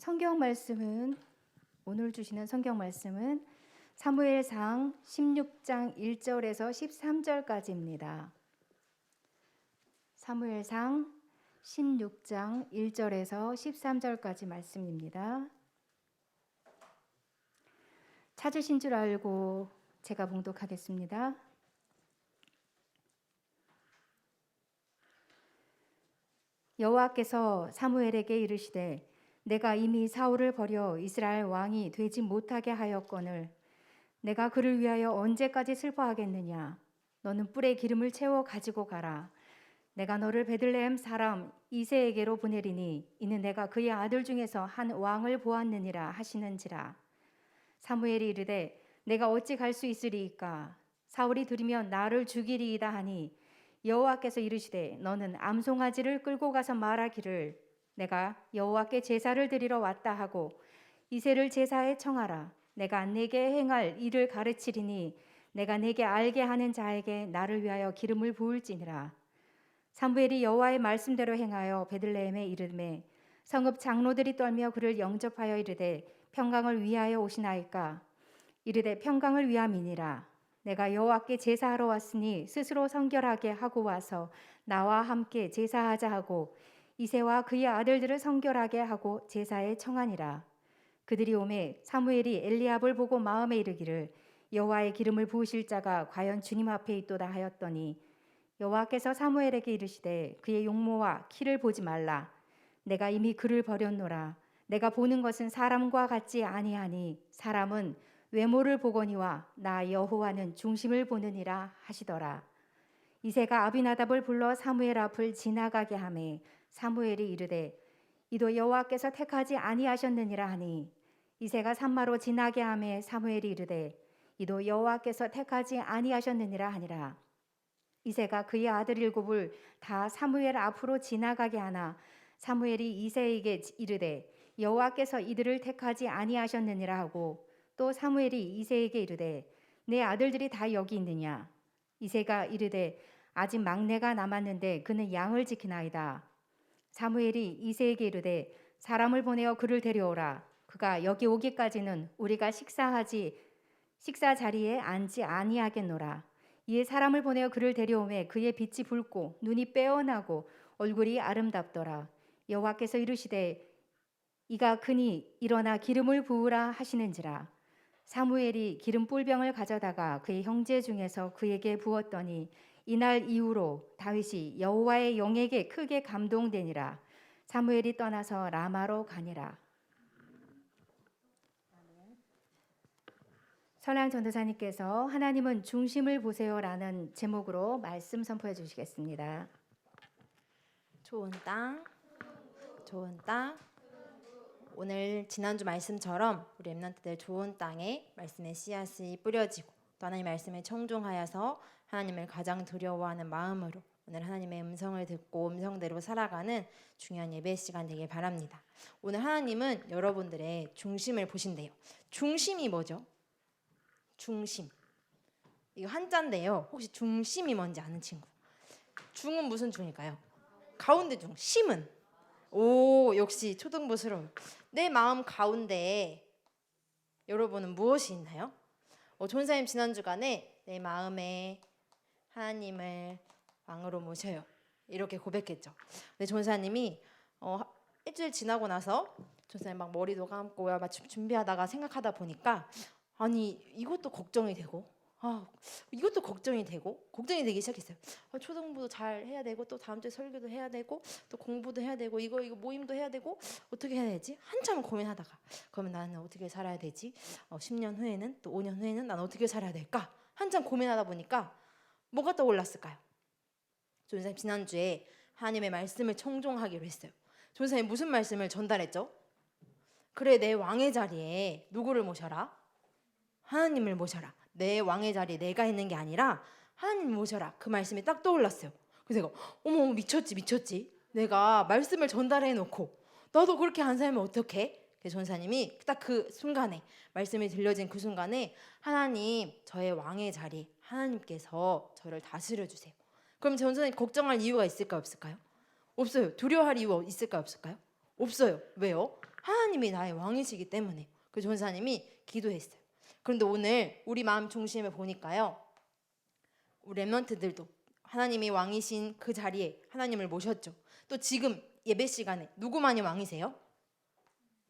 성경 말씀은 오늘 주시는 성경 말씀은 사무엘상 16장 1절에서 13절까지입니다. 사무엘상 16장 1절에서 13절까지 말씀입니다. 찾으신 줄 알고 제가 봉독하겠습니다. 여호와께서 사무엘에게 이르시되 내가 이미 사울을 버려 이스라엘 왕이 되지 못하게 하였거늘 내가 그를 위하여 언제까지 슬퍼하겠느냐. 너는 뿔에 기름을 채워 가지고 가라. 내가 너를 베들레헴 사람 이새에게로 보내리니 이는 내가 그의 아들 중에서 한 왕을 보았느니라 하시는지라. 사무엘이 이르되 내가 어찌 갈 수 있으리이까. 사울이 들으면 나를 죽이리이다 하니 여호와께서 이르시되 너는 암송아지를 끌고 가서 말하기를 내가 여호와께 제사를 드리러 왔다 하고 이새를 제사에 청하라. 내가 내게 행할 일을 가르치리니 내가 내게 알게 하는 자에게 나를 위하여 기름을 부을지니라. 사무엘이 여호와의 말씀대로 행하여 베들레헴에 이르매 성읍 장로들이 떨며 그를 영접하여 이르되 평강을 위하여 오시나이까. 이르되 평강을 위함이니라. 내가 여호와께 제사하러 왔으니 스스로 성결하게 하고 와서 나와 함께 제사하자 하고 이새와 그의 아들들을 성결하게 하고 제사에 청하니라. 그들이 오매 사무엘이 엘리압을 보고 마음에 이르기를 여호와의 기름을 부으실 자가 과연 주님 앞에 있도다 하였더니 여호와께서 사무엘에게 이르시되 그의 용모와 키를 보지 말라. 내가 이미 그를 버렸노라. 내가 보는 것은 사람과 같지 아니하니 사람은 외모를 보거니와 나 여호와는 중심을 보느니라 하시더라. 이새가 아비나답을 불러 사무엘 앞을 지나가게 하매 사무엘이 이르되 이도 여호와께서 택하지 아니하셨느니라 하니 이새가 산마로 지나게 하매 사무엘이 이르되 이도 여호와께서 택하지 아니하셨느니라 하니라. 이새가 그의 아들 7을 다 사무엘 앞으로 지나가게 하나 사무엘이 이새에게 이르되 여호와께서 이들을 택하지 아니하셨느니라 하고 또 사무엘이 이새에게 이르되 내 아들들이 다 여기 있느냐. 이새가 이르되 아직 막내가 남았는데 그는 양을 지키나이다. 사무엘이 이새에게 이르되 사람을 보내어 그를 데려오라. 그가 여기 오기까지는 우리가 식사 자리에 앉지 아니하겠노라. 이에 사람을 보내어 그를 데려오매 그의 빛이 붉고 눈이 빼어나고 얼굴이 아름답더라. 여호와께서 이르시되 이가 크니 일어나 기름을 부으라 하시는지라. 사무엘이 기름 뿔병을 가져다가 그의 형제 중에서 그에게 부었더니 이날 이후로 다윗이 여호와의 영에게 크게 감동되니라. 사무엘이 떠나서 라마로 가니라. 설랑 전도사님께서 하나님은 중심을 보세요라는 제목으로 말씀 선포해 주시겠습니다. 좋은 땅, 좋은 땅. 오늘 지난주 말씀처럼 우리 렘넌트들 좋은 땅에 말씀의 씨앗이 뿌려지고 또 하나님 말씀에 청종하여서 하나님을 가장 두려워하는 마음으로 오늘 하나님의 음성을 듣고 음성대로 살아가는 중요한 예배 시간 되길 바랍니다. 오늘 하나님은 여러분들의 중심을 보신대요. 중심이 뭐죠? 중심. 이거 한자인데요. 혹시 중심이 뭔지 아는 친구? 중은 무슨 중일까요? 가운데 중. 심은? 오, 역시 초등부스러워요. 내 마음 가운데에 여러분은 무엇이 있나요? 조은사님 지난 주간에 내 마음에 하나님을 왕으로 모셔요. 이렇게 고백했죠. 근데 조은사님이 일주일 지나고 나서 조은사님 막 머리도 감고 막 준비하다가 생각하다 보니까 아니 이것도 걱정이 되고 이것도 걱정이 되기 시작했어요. 초등부도 잘 해야 되고 또 다음 주에 설교도 해야 되고 또 공부도 해야 되고 이거 모임도 해야 되고 어떻게 해야 되지? 한참 고민하다가 그러면 나는 어떻게 살아야 되지? 10년 후에는 또 5년 후에는 난 어떻게 살아야 될까? 한참 고민하다 보니까 뭐가 떠올랐을까요? 조은사님 지난주에 하나님의 말씀을 청종하기로 했어요. 조은사님 무슨 말씀을 전달했죠? 그래 내 왕의 자리에 누구를 모셔라? 하나님을 모셔라. 내 왕의 자리에 내가 있는 게 아니라 하나님을 모셔라. 그 말씀이 딱 떠올랐어요. 그래서 제가 어머 미쳤지. 내가 말씀을 전달해 놓고 나도 그렇게 안 살면 어떡해? 그래서 전사님이 딱 그 순간에 말씀이 들려진 그 순간에 하나님 저의 왕의 자리 하나님께서 저를 다스려 주세요. 그럼 전사님 걱정할 이유가 있을까요? 없을까요? 없어요. 두려워할 이유 있을까요? 없을까요? 없어요. 왜요? 하나님이 나의 왕이시기 때문에. 그래서 전사님이 기도했어요. 그런데 오늘 우리 마음 중심에 보니까요, 우리 랩런트들도 하나님이 왕이신 그 자리에 하나님을 모셨죠. 또 지금 예배 시간에 누구만이 왕이세요?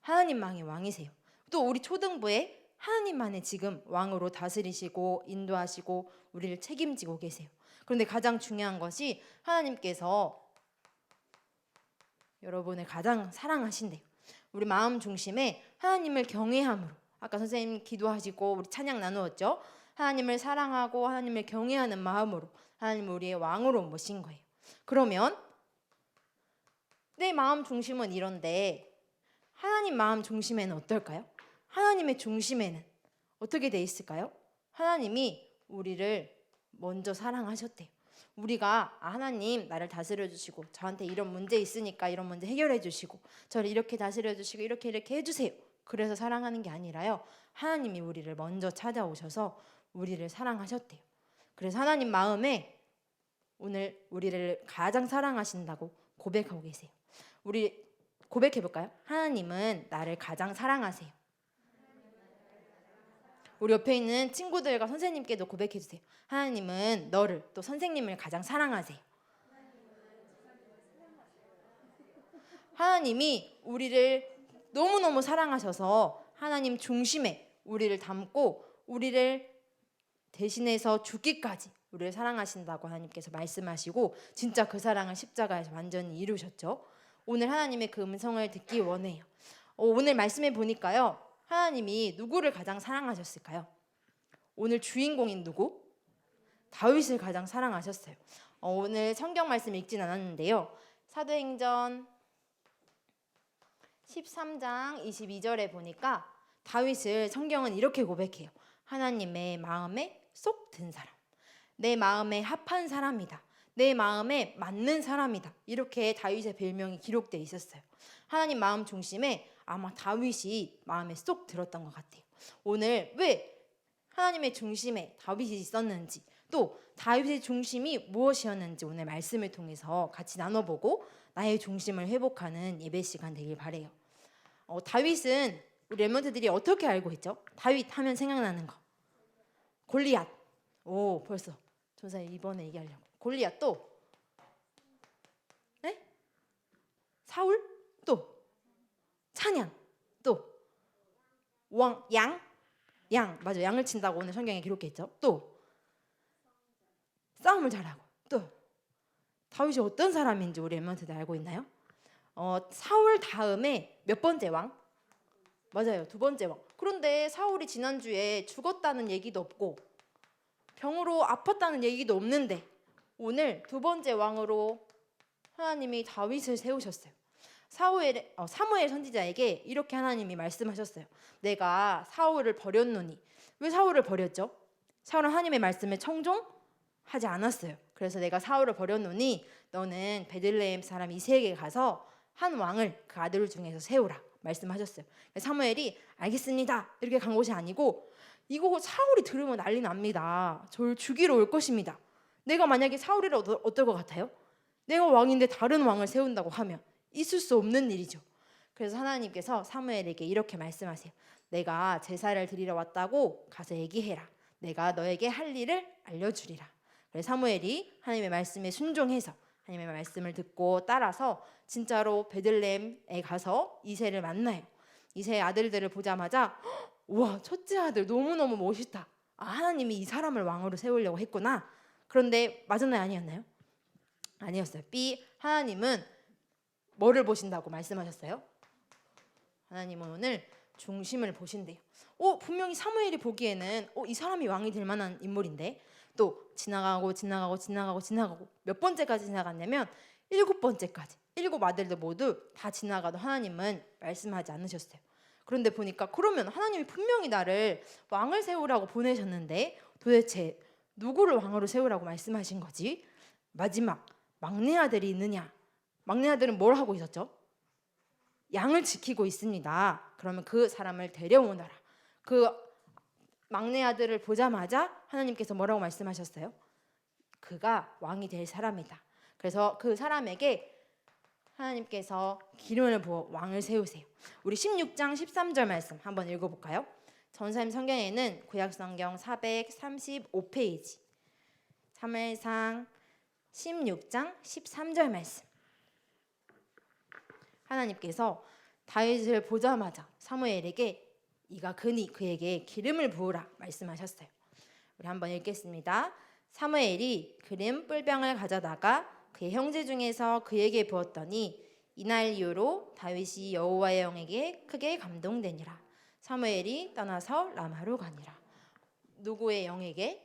하나님만이 왕이세요. 또 우리 초등부에 하나님만이 지금 왕으로 다스리시고 인도하시고 우리를 책임지고 계세요. 그런데 가장 중요한 것이 하나님께서 여러분을 가장 사랑하신대요. 우리 마음 중심에 하나님을 경외함으로, 아까 선생님 기도하시고 우리 찬양 나누었죠. 하나님을 사랑하고 하나님을 경외하는 마음으로 하나님을 우리의 왕으로 모신 거예요. 그러면 내 마음 중심은 이런데 하나님 마음 중심에는 어떨까요? 하나님의 중심에는 어떻게 돼 있을까요? 하나님이 우리를 먼저 사랑하셨대요. 우리가 하나님 나를 다스려 주시고 저한테 이런 문제 있으니까 이런 문제 해결해 주시고 저를 이렇게 다스려 주시고 이렇게 해주세요. 그래서 사랑하는 게 아니라요, 하나님이 우리를 먼저 찾아오셔서 우리를 사랑하셨대요. 그래서 하나님 마음에 오늘 우리를 가장 사랑하신다고 고백하고 계세요. 우리 고백해 볼까요? 하나님은 나를 가장 사랑하세요. 우리 옆에 있는 친구들과 선생님께도 고백해 주세요. 하나님은 너를, 또 선생님을 가장 사랑하세요. 하나님이 우리를 너무너무 사랑하셔서 하나님 중심에 우리를 담고 우리를 대신해서 죽기까지 우리를 사랑하신다고 하나님께서 말씀하시고 진짜 그 사랑을 십자가에서 완전히 이루셨죠. 오늘 하나님의 그 음성을 듣기 원해요. 오늘 말씀해 보니까요, 하나님이 누구를 가장 사랑하셨을까요? 오늘 주인공인 누구? 다윗을 가장 사랑하셨어요. 오늘 성경 말씀 읽진 않았는데요, 사도행전 13장 22절에 보니까 다윗을 성경은 이렇게 고백해요. 하나님의 마음에 쏙 든 사람, 내 마음에 합한 사람이다, 내 마음에 맞는 사람이다, 이렇게 다윗의 별명이 기록되어 있었어요. 하나님 마음 중심에 아마 다윗이 마음에 쏙 들었던 것 같아요. 오늘 왜 하나님의 중심에 다윗이 있었는지, 또 다윗의 중심이 무엇이었는지 오늘 말씀을 통해서 같이 나눠보고 나의 중심을 회복하는 예배 시간 되길 바래요. 다윗은 우리 랩런트들이 어떻게 알고 있죠? 다윗 하면 생각나는 거, 골리앗. 오, 벌써 전사님 이번에 얘기하려고. 골리앗, 또 네? 사울, 또 찬양, 또 양, 맞아, 양을 친다고 오늘 성경에 기록했죠. 또 싸움을 잘하고. 또 다윗이 어떤 사람인지 우리 랩런트들 알고 있나요? 사울 다음에 몇 번째 왕? 맞아요, 두 번째 왕. 그런데 사울이 지난주에 죽었다는 얘기도 없고 병으로 아팠다는 얘기도 없는데 오늘 두 번째 왕으로 하나님이 다윗을 세우셨어요. 사무엘 선지자에게 이렇게 하나님이 말씀하셨어요. 내가 사울을 버렸노니. 왜 사울을 버렸죠? 사울은 하나님의 말씀에 청종하지 않았어요. 그래서 내가 사울을 버렸노니 너는 베들레헴 사람 이새에게 가서 한 왕을 그 아들 중에서 세우라 말씀하셨어요. 사무엘이 알겠습니다 이렇게 간 것이 아니고, 이거 사울이 들으면 난리 납니다. 저를 죽이러 올 것입니다. 내가 만약에 사울이라 어떨 것 같아요? 내가 왕인데 다른 왕을 세운다고 하면 있을 수 없는 일이죠. 그래서 하나님께서 사무엘에게 이렇게 말씀하세요. 내가 제사를 드리러 왔다고 가서 얘기해라. 내가 너에게 할 일을 알려주리라. 그래서 사무엘이 하나님의 말씀에 순종해서 하나님의 말씀을 듣고 따라서 진짜로 베들레헴에 가서 이새를 만나요. 이새의 아들들을 보자마자 우와, 첫째 아들 너무너무 멋있다. 하나님이 이 사람을 왕으로 세우려고 했구나. 그런데 맞았나요, 아니었나요? 아니었어요. 하나님은 뭐를 보신다고 말씀하셨어요? 하나님은 오늘 중심을 보신대요. 분명히 사무엘이 보기에는 이 사람이 왕이 될 만한 인물인데, 또 지나가고 몇 번째까지 지나갔냐면 7번째까지 7 아들들 모두 다 지나가도 하나님은 말씀하지 않으셨어요. 그런데 보니까 그러면 하나님이 분명히 나를 왕을 세우라고 보내셨는데 도대체 누구를 왕으로 세우라고 말씀하신 거지? 마지막 막내 아들이 있느냐? 막내 아들은 뭘 하고 있었죠? 양을 지키고 있습니다. 그러면 그 사람을 데려오너라. 그 막내 아들을 보자마자 하나님께서 뭐라고 말씀하셨어요? 그가 왕이 될 사람이다. 그래서 그 사람에게 하나님께서 기름을 부어 왕을 세우세요. 우리 16장 13절 말씀 한번 읽어볼까요? 전사님 성경에는 구약성경 435페이지 사무엘상 16장 13절 말씀. 하나님께서 다윗을 보자마자 사무엘에게 이가 그니 그에게 기름을 부으라 말씀하셨어요. 우리 한번 읽겠습니다. 사무엘이 기름 뿔병을 가져다가 그의 형제 중에서 그에게 부었더니 이날 이후로 다윗이 여호와의 영에게 크게 감동되니라. 사무엘이 떠나서 라마로 가니라. 누구의 영에게?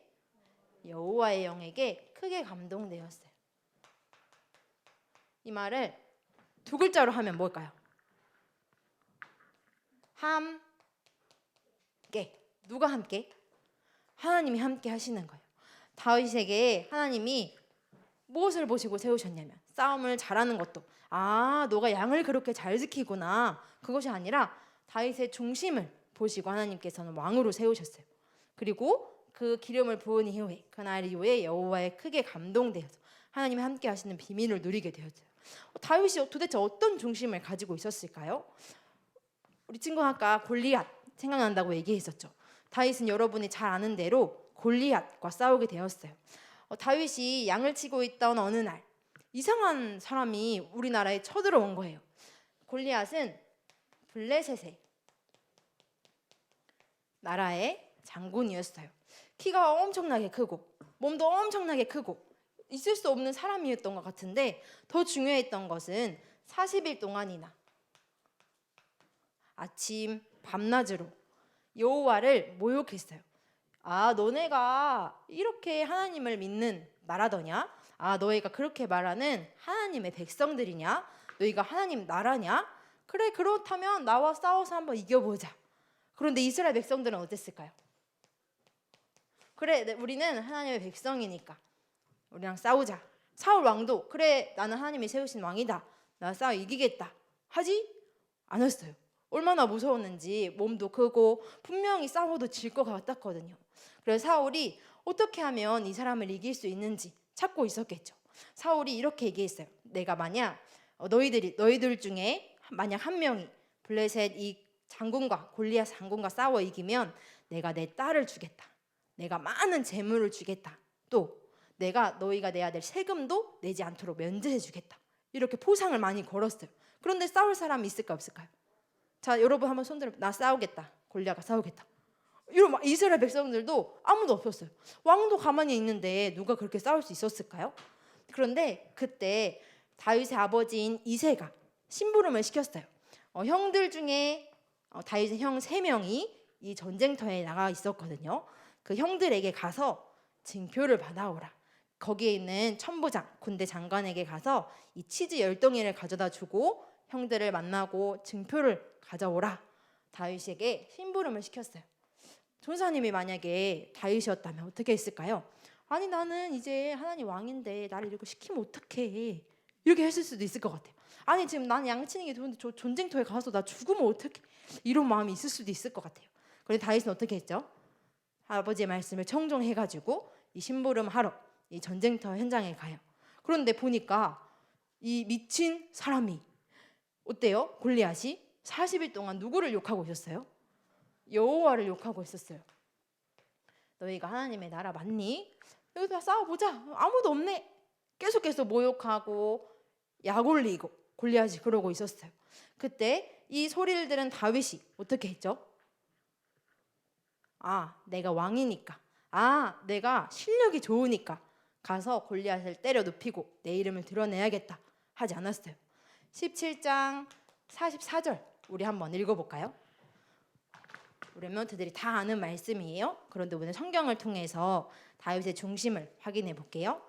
여호와의 영에게 크게 감동되었어요. 이 말을 두 글자로 하면 뭘까요? 함께. 누가 함께? 하나님이 함께 하시는 거예요. 다윗에게 하나님이 무엇을 보시고 세우셨냐면 싸움을 잘하는 것도 너가 양을 그렇게 잘 지키구나 그것이 아니라 다윗의 중심을 보시고 하나님께서는 왕으로 세우셨어요. 그리고 그 기름을 부은 이후에 그날 이후에 여호와에 크게 감동되어서 하나님이 함께 하시는 비밀을 누리게 되었어요. 다윗이 도대체 어떤 중심을 가지고 있었을까요? 우리 친구가 아까 골리앗 생각난다고 얘기했었죠. 다윗은 여러분이 잘 아는 대로 골리앗과 싸우게 되었어요. 다윗이 양을 치고 있던 어느 날 이상한 사람이 우리나라에 쳐들어온 거예요. 골리앗은 블레셋의 나라의 장군이었어요. 키가 엄청나게 크고 몸도 엄청나게 크고 있을 수 없는 사람이었던 것 같은데 더 중요했던 것은 40일 동안이나 아침 밤낮으로 여호와를 모욕했어요. 너네가 이렇게 하나님을 믿는 나라더냐? 너희가 그렇게 말하는 하나님의 백성들이냐? 너희가 하나님 나라냐? 그래 그렇다면 나와 싸워서 한번 이겨보자. 그런데 이스라엘 백성들은 어땠을까요? 그래 우리는 하나님의 백성이니까 우리랑 싸우자. 사울 왕도 그래 나는 하나님이 세우신 왕이다. 나 싸워 이기겠다. 하지 않았어요. 얼마나 무서웠는지 몸도 크고 분명히 싸워도 질 것 같았거든요. 그래서 사울이 어떻게 하면 이 사람을 이길 수 있는지 찾고 있었겠죠. 사울이 이렇게 얘기했어요. 내가 만약 너희들 중에 만약 한 명이 블레셋 이 장군과 골리앗 장군과 싸워 이기면 내가 내 딸을 주겠다. 내가 많은 재물을 주겠다. 또 너희가 내야 될 세금도 내지 않도록 면제해 주겠다. 이렇게 포상을 많이 걸었어요. 그런데 싸울 사람이 있을까 없을까요? 자 여러분 한번 손들어. 나 싸우겠다. 골리앗과 싸우겠다. 이런 이스라엘 백성들도 아무도 없었어요. 왕도 가만히 있는데 누가 그렇게 싸울 수 있었을까요? 그런데 그때 다윗의 아버지인 이새가 심부름을 시켰어요. 형들 중에 다윗의 형 3명이 이 전쟁터에 나가 있었거든요. 그 형들에게 가서 징표를 받아오라. 거기에 있는 천부장 군대 장관에게 가서 이 치즈 10덩이를 가져다 주고 형들을 만나고 징표를 가져오라. 다윗에게 심부름을 시켰어요. 전사님이 만약에 다윗이었다면 어떻게 했을까요? 아니 나는 이제 하나님 왕인데 나를 이렇게 시키면 어떡해. 이렇게 했을 수도 있을 것 같아요. 아니 지금 나는 양치는 게 좋은데 저 전쟁터에 가서 나 죽으면 어떡해. 이런 마음이 있을 수도 있을 것 같아요. 그런데 다윗은 어떻게 했죠? 아버지의 말씀을 청종해가지고 이 심부름 하러 이 전쟁터 현장에 가요. 그런데 보니까 이 미친 사람이 어때요? 골리앗이 40일 동안 누구를 욕하고 있었어요? 여호와를 욕하고 있었어요. 너희가 하나님의 나라 맞니? 여기서 싸워보자. 아무도 없네. 계속 모욕하고 약올리고 골리앗이 그러고 있었어요. 그때 이 소리를 들은 다윗이 어떻게 했죠? 내가 왕이니까 내가 실력이 좋으니까 가서 골리앗을 때려 눕히고 내 이름을 드러내야겠다 하지 않았어요. 17장 44절 우리 한번 읽어볼까요? 우리 렘넌트들이 다 아는 말씀이에요. 그런데 오늘 성경을 통해서 다윗의 중심을 확인해 볼게요.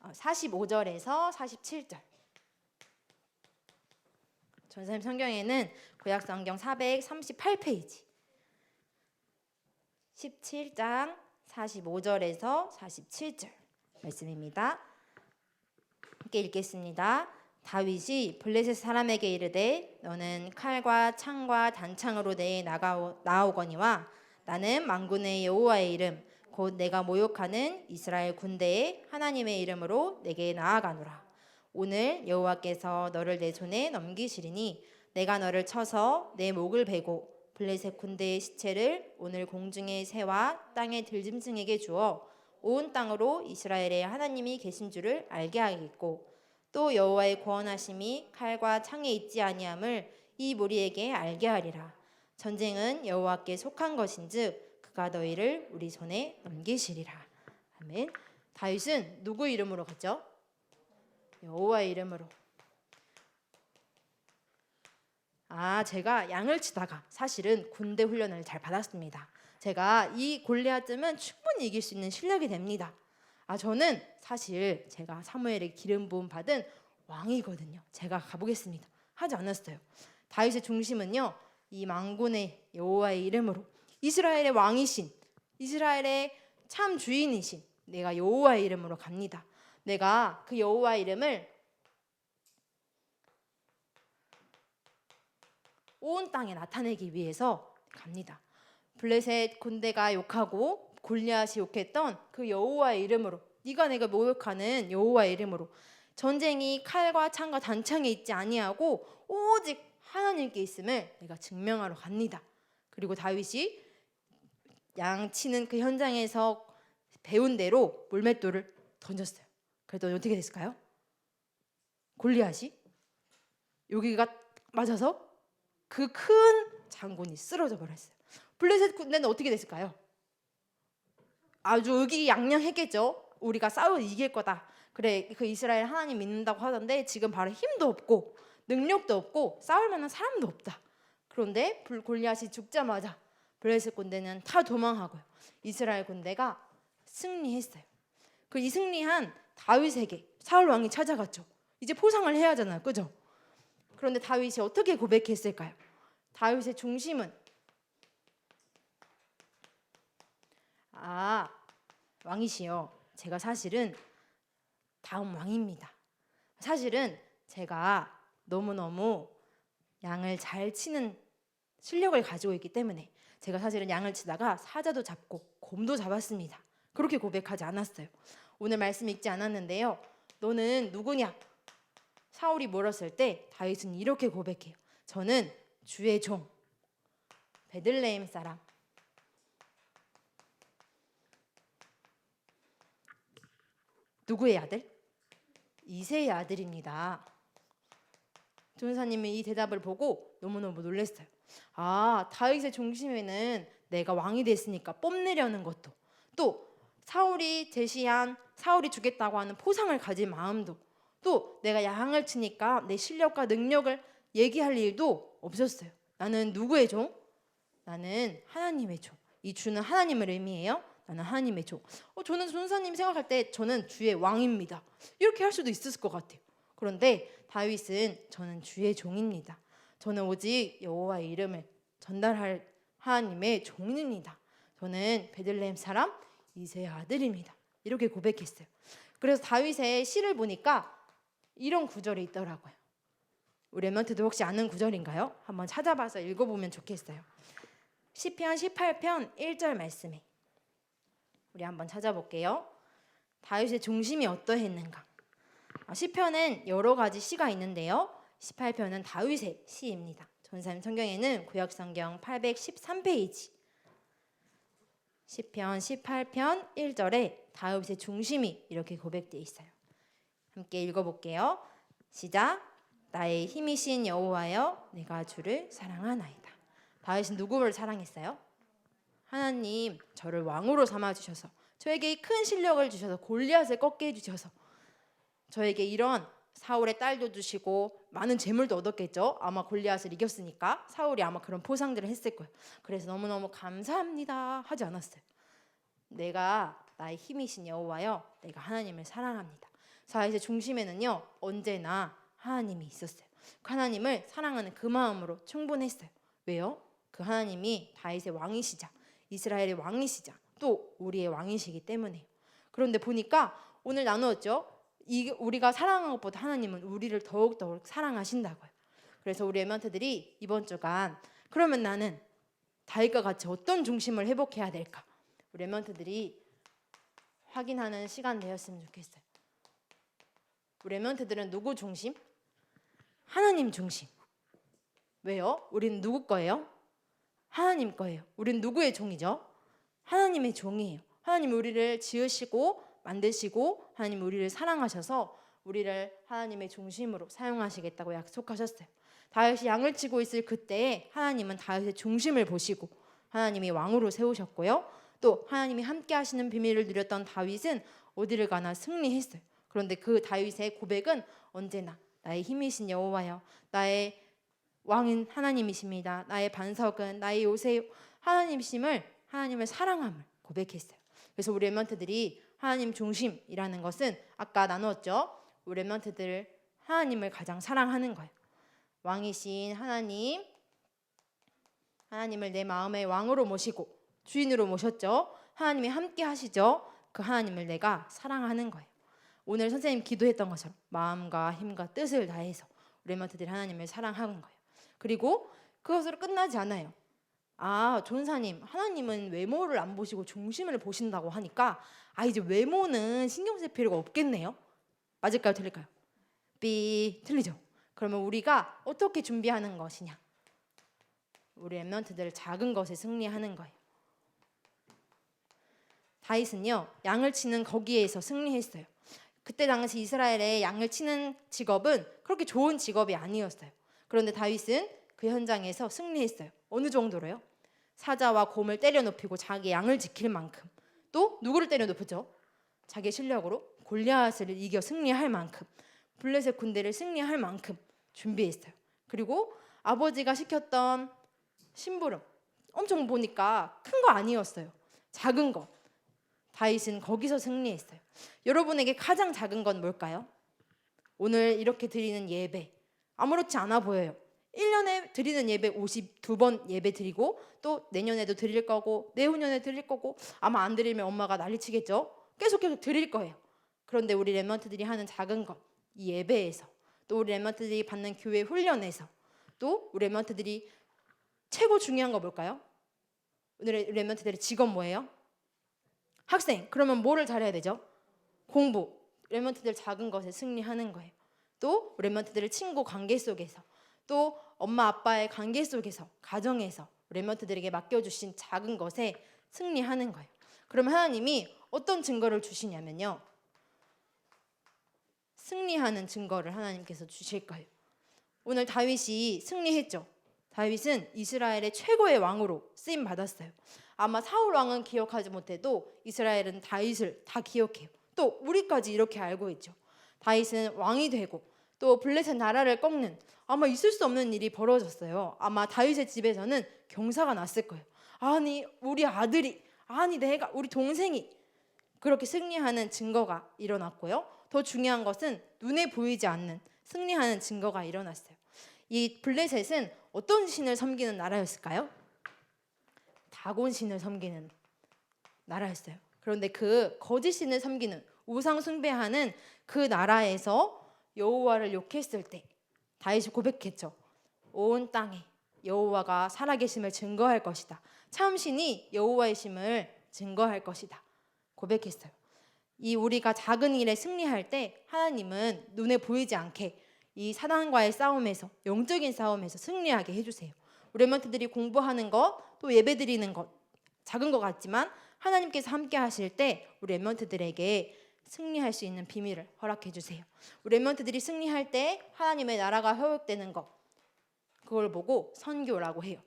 45절에서 47절. 전사님 성경에는 구약성경 438페이지 17장 45절에서 47절 말씀입니다. 함께 읽겠습니다. 다윗이 블레셋 사람에게 이르되 너는 칼과 창과 단창으로 내게 나아오거니와 나는 만군의 여호와의 이름 곧 내가 모욕하는 이스라엘 군대의 하나님의 이름으로 내게 나아가노라. 오늘 여호와께서 너를 내 손에 넘기시리니 내가 너를 쳐서 내 목을 베고 블레셋 군대의 시체를 오늘 공중의 새와 땅의 들짐승에게 주어 온 땅으로 이스라엘의 하나님이 계신 줄을 알게 하겠고 또 여호와의 구원하심이 칼과 창에 있지 아니함을 이 무리에게 알게 하리라. 전쟁은 여호와께 속한 것인즉 그가 너희를 우리 손에 넘기시리라. 아멘. 다윗은 누구 이름으로 갔죠? 여호와의 이름으로. 제가 양을 치다가 사실은 군대 훈련을 잘 받았습니다. 제가 이 골리앗쯤은 충분히 이길 수 있는 실력이 됩니다. 저는 사실 제가 사무엘의 기름 부음 받은 왕이거든요. 제가 가보겠습니다. 하지 않았어요. 다윗의 중심은요, 이 만군의 여호와의 이름으로 이스라엘의 왕이신, 이스라엘의 참 주인이신 내가 여호와의 이름으로 갑니다. 내가 그 여호와의 이름을 온 땅에 나타내기 위해서 갑니다. 블레셋 군대가 욕하고 골리앗이 욕했던 그 여호와의 이름으로, 네가 내가 모욕하는 여호와의 이름으로 전쟁이 칼과 창과 단창에 있지 아니하고 오직 하나님께 있음을 내가 증명하러 갑니다. 그리고 다윗이 양 치는 그 현장에서 배운 대로 물맷돌을 던졌어요. 그랬더니 어떻게 됐을까요? 골리앗이 여기가 맞아서 그 큰 장군이 쓰러져 버렸어요. 블레셋 군대는 어떻게 됐을까요? 아주 의기양양했겠죠. 우리가 싸워 이길 거다. 그래, 그 이스라엘 하나님 믿는다고 하던데 지금 바로 힘도 없고 능력도 없고 싸울 만한 사람도 없다. 그런데 골리앗이 죽자마자 블레셋 군대는 다 도망하고요. 이스라엘 군대가 승리했어요. 그 이 승리한 다윗에게 사울 왕이 찾아갔죠. 이제 포상을 해야 하잖아요, 그죠? 그런데 다윗이 어떻게 고백했을까요? 다윗의 중심은 왕이시여, 제가 사실은 다음 왕입니다. 사실은 제가 너무너무 양을 잘 치는 실력을 가지고 있기 때문에 제가 사실은 양을 치다가 사자도 잡고 곰도 잡았습니다. 그렇게 고백하지 않았어요. 오늘 말씀 읽지 않았는데요. 너는 누구냐? 사울이 물었을 때 다윗은 이렇게 고백해요. 저는 주의 종, 베들레헴 사람. 누구의 아들? 이새의 아들입니다. 조은사님이 이 대답을 보고 너무너무 놀랐어요. 다윗의 중심에는 내가 왕이 됐으니까 뽐내려는 것도, 또 사울이 제시한, 사울이 주겠다고 하는 포상을 가진 마음도, 또 내가 양을 치니까 내 실력과 능력을 얘기할 일도 없었어요. 나는 누구의 종? 나는 하나님의 종. 이 주는 하나님을 의미해요. 나는 하나님의 종. 저는 조은사님 생각할 때 저는 주의 왕입니다. 이렇게 할 수도 있었을 것 같아요. 그런데 다윗은 저는 주의 종입니다. 저는 오직 여호와의 이름을 전달할 하나님의 종입니다. 저는 베들레헴 사람 이새의 아들입니다. 이렇게 고백했어요. 그래서 다윗의 시를 보니까 이런 구절이 있더라고요. 우리 랩런트도 혹시 아는 구절인가요? 한번 찾아봐서 읽어보면 좋겠어요. 시편 18편 1절 말씀에 우리 한번 찾아볼게요. 다윗의 중심이 어떠했는가? 시편은 여러 가지 시가 있는데요. 18편은 다윗의 시입니다. 전사님 성경에는 구약성경 813페이지. 시편 18편 1절에 다윗의 중심이 이렇게 고백되어 있어요. 함께 읽어볼게요. 시작. 나의 힘이신 여호와여, 내가 주를 사랑하나이다. 다윗은 누구를 사랑했어요? 하나님, 저를 왕으로 삼아주셔서, 저에게 큰 실력을 주셔서, 골리앗을 꺾게 해주셔서, 저에게 이런 사울의 딸도 주시고 많은 재물도 얻었겠죠. 아마 골리앗을 이겼으니까 사울이 아마 그런 포상들을 했을 거예요. 그래서 너무너무 감사합니다 하지 않았어요. 내가 나의 힘이신 여호와여, 내가 하나님을 사랑합니다. 다윗의 중심에는요, 언제나 하나님이 있었어요. 그 하나님을 사랑하는 그 마음으로 충분했어요. 왜요? 그 하나님이 다윗의 왕이시자, 이스라엘의 왕이시자, 또 우리의 왕이시기 때문에. 그런데 보니까 오늘 나누었죠. 우리가 사랑하는 것보다 하나님은 우리를 더욱더욱 사랑하신다고요. 그래서 우리 랩런트들이 이번 주간 그러면 나는 다윗과 같이 어떤 중심을 회복해야 될까? 우리 랩런트들이 확인하는 시간 되었으면 좋겠어요. 우리 랩런트들은 누구 중심? 하나님 중심. 왜요? 우리는 누구 거예요? 하나님 거예요. 우리는 누구의 종이죠? 하나님의 종이에요. 하나님 우리를 지으시고 만드시고 하나님 우리를 사랑하셔서 우리를 하나님의 중심으로 사용하시겠다고 약속하셨어요. 다윗이 양을 치고 있을 그때에 하나님은 다윗의 중심을 보시고 하나님이 왕으로 세우셨고요. 또 하나님이 함께 하시는 비밀을 누렸던 다윗은 어디를 가나 승리했어요. 그런데 그 다윗의 고백은 언제나 나의 힘이신 여호와여, 나의 왕인 하나님이십니다. 나의 반석은 나의 요새 하나님을 사랑함을 고백했어요. 그래서 우리 랩런트들이 하나님 중심이라는 것은 아까 나누었죠. 우리 랩런트들 하나님을 가장 사랑하는 거예요. 왕이신 하나님을 내 마음의 왕으로 모시고 주인으로 모셨죠. 하나님이 함께 하시죠. 그 하나님을 내가 사랑하는 거예요. 오늘 선생님 기도했던 것처럼 마음과 힘과 뜻을 다해서 우리 랩런트들이 하나님을 사랑하는 거예요. 그리고 그것으로 끝나지 않아요. 전사님, 하나님은 외모를 안 보시고 중심을 보신다고 하니까 이제 외모는 신경 쓸 필요가 없겠네요. 맞을까요? 틀릴까요? 틀리죠. 그러면 우리가 어떻게 준비하는 것이냐? 우리 랩런트들 작은 것에 승리하는 거예요. 다윗은요, 양을 치는 거기에서 승리했어요. 그때 당시 이스라엘의 양을 치는 직업은 그렇게 좋은 직업이 아니었어요. 그런데 다윗은 그 현장에서 승리했어요. 어느 정도로요? 사자와 곰을 때려 눕히고 자기 양을 지킬 만큼, 또 누구를 때려 눕혔죠? 자기 실력으로 골리앗을 이겨 승리할 만큼, 블레셋 군대를 승리할 만큼 준비했어요. 그리고 아버지가 시켰던 심부름 엄청 보니까 큰 거 아니었어요. 작은 거. 다윗은 거기서 승리했어요. 여러분에게 가장 작은 건 뭘까요? 오늘 이렇게 드리는 예배 아무렇지 않아 보여요. 1년에 드리는 예배 52번 예배 드리고 또 내년에도 드릴 거고 내후년에 드릴 거고 아마 안 드리면 엄마가 난리치겠죠. 계속 드릴 거예요. 그런데 우리 랩런트들이 하는 작은 것, 이 예배에서, 또 우리 랩런트들이 받는 교회 훈련에서, 또 우리 랩런트들이 최고 중요한 거 뭘까요? 오늘 랩런트들의 직업 뭐예요? 학생. 그러면 뭐를 잘해야 되죠? 공부. 랩런트들 작은 것에 승리하는 거예요. 또 랩런트들의 친구 관계 속에서, 또 엄마 아빠의 관계 속에서, 가정에서 랩런트들에게 맡겨주신 작은 것에 승리하는 거예요. 그럼 하나님이 어떤 증거를 주시냐면요, 승리하는 증거를 하나님께서 주실 거예요. 오늘 다윗이 승리했죠. 다윗은 이스라엘의 최고의 왕으로 쓰임 받았어요. 아마 사울 왕은 기억하지 못해도 이스라엘은 다윗을 다 기억해요. 또 우리까지 이렇게 알고 있죠. 다윗은 왕이 되고 또 블레셋 나라를 꺾는, 아마 있을 수 없는 일이 벌어졌어요. 아마 다윗의 집에서는 경사가 났을 거예요. 우리 아들이, 우리 동생이 그렇게 승리하는 증거가 일어났고요. 더 중요한 것은 눈에 보이지 않는 승리하는 증거가 일어났어요. 이 블레셋은 어떤 신을 섬기는 나라였을까요? 다곤 신을 섬기는 나라였어요. 그런데 그 거짓 신을 섬기는, 우상 숭배하는 그 나라에서 여호와를 욕했을 때 다윗이 고백했죠. 온 땅에 여호와가 살아계심을 증거할 것이다. 참신이 여호와의 심을 증거할 것이다. 고백했어요. 이 우리가 작은 일에 승리할 때 하나님은 눈에 보이지 않게 이 사단과의 싸움에서, 영적인 싸움에서 승리하게 해주세요. 우리 랩런트들이 공부하는 것, 또 예배드리는 것, 작은 것 같지만 하나님께서 함께 하실 때 우리 랩런트들에게 승리할 수 있는 비밀을 허락해 주세요. 우리 랩런트들이 승리할 때 하나님의 나라가 회복되는 것, 그걸 보고 선교라고 해요.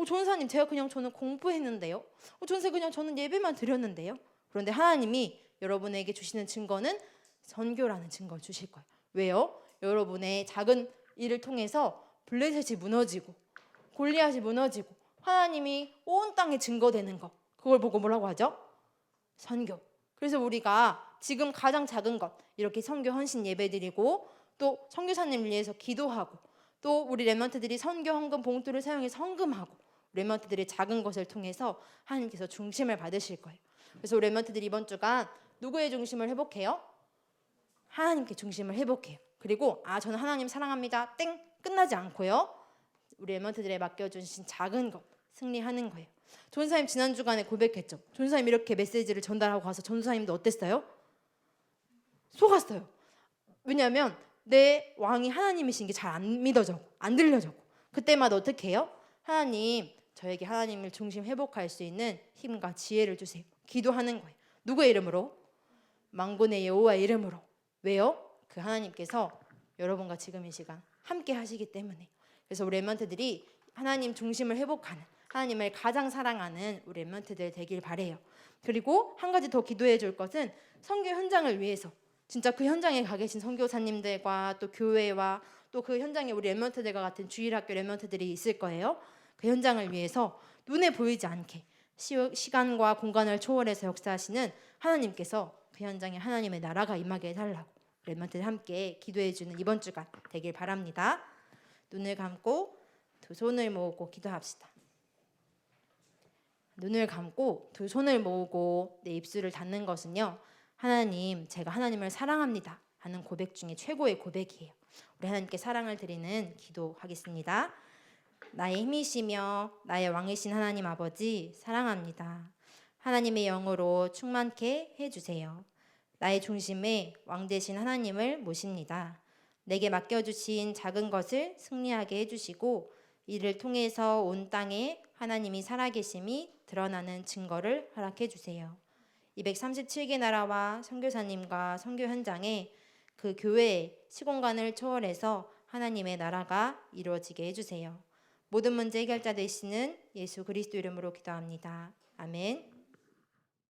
전사님, 저는 공부했는데요. 전사님, 저는 예배만 드렸는데요. 그런데 하나님이 여러분에게 주시는 증거는 선교라는 증거를 주실 거예요. 왜요? 여러분의 작은 일을 통해서 블레셋이 무너지고 골리앗이 무너지고 하나님이 온 땅에 증거되는 것, 그걸 보고 뭐라고 하죠? 선교. 그래서 우리가 지금 가장 작은 것, 이렇게 선교 헌신 예배드리고 또 선교사님을 위해서 기도하고 또 우리 랩런트들이 선교 헌금 봉투를 사용해서 헌금하고 랩런트들의 작은 것을 통해서 하나님께서 중심을 받으실 거예요. 그래서 우리 랩런트들이 이번 주간 누구의 중심을 회복해요? 하나님께 중심을 회복해요. 그리고 저는 하나님 사랑합니다. 땡! 끝나지 않고요. 우리 랩런트들에 맡겨주신 작은 것 승리하는 거예요. 전사님 지난 주간에 고백했죠. 전사님 이렇게 메시지를 전달하고 가서 전사님도 어땠어요? 속았어요. 왜냐하면 내 왕이 하나님이신 게 잘 안 믿어져, 안 들려져. 그때마다 어떻게 해요? 하나님, 저에게 하나님을 중심 회복할 수 있는 힘과 지혜를 주세요. 기도하는 거예요. 누구의 이름으로? 만군의 여호와의 이름으로. 왜요? 그 하나님께서 여러분과 지금 이 시간 함께 하시기 때문에. 그래서 우리 렘넌트들이 하나님 중심을 회복하는, 하나님을 가장 사랑하는 우리 렘넌트들 되길 바래요. 그리고 한 가지 더 기도해 줄 것은 선교 현장을 위해서, 진짜 그 현장에 가 계신 선교사님들과 또 교회와 또 그 현장에 우리 렘넌트들과 같은 주일학교 렘넌트들이 있을 거예요. 그 현장을 위해서 눈에 보이지 않게 시간과 공간을 초월해서 역사하시는 하나님께서 그 현장에 하나님의 나라가 임하게 해달라고 렘넌트들 함께 기도해주는 이번 주간 되길 바랍니다. 눈을 감고 두 손을 모으고 기도합시다. 눈을 감고 두 손을 모으고 내 입술을 닫는 것은요, 하나님, 제가 하나님을 사랑합니다 하는 고백 중에 최고의 고백이에요. 우리 하나님께 사랑을 드리는 기도하겠습니다. 나의 힘이시며 나의 왕이신 하나님 아버지, 사랑합니다. 하나님의 영으로 충만케 해주세요. 나의 중심에 왕 되신 하나님을 모십니다. 내게 맡겨주신 작은 것을 승리하게 해주시고 이를 통해서 온 땅에 하나님이 살아계심이 드러나는 증거를 허락해 주세요. 237개 나라와 선교사님과 선교 현장에 그 교회의 시공간을 초월해서 하나님의 나라가 이루어지게 해주세요. 모든 문제 해결자 되시는 예수 그리스도 이름으로 기도합니다. 아멘.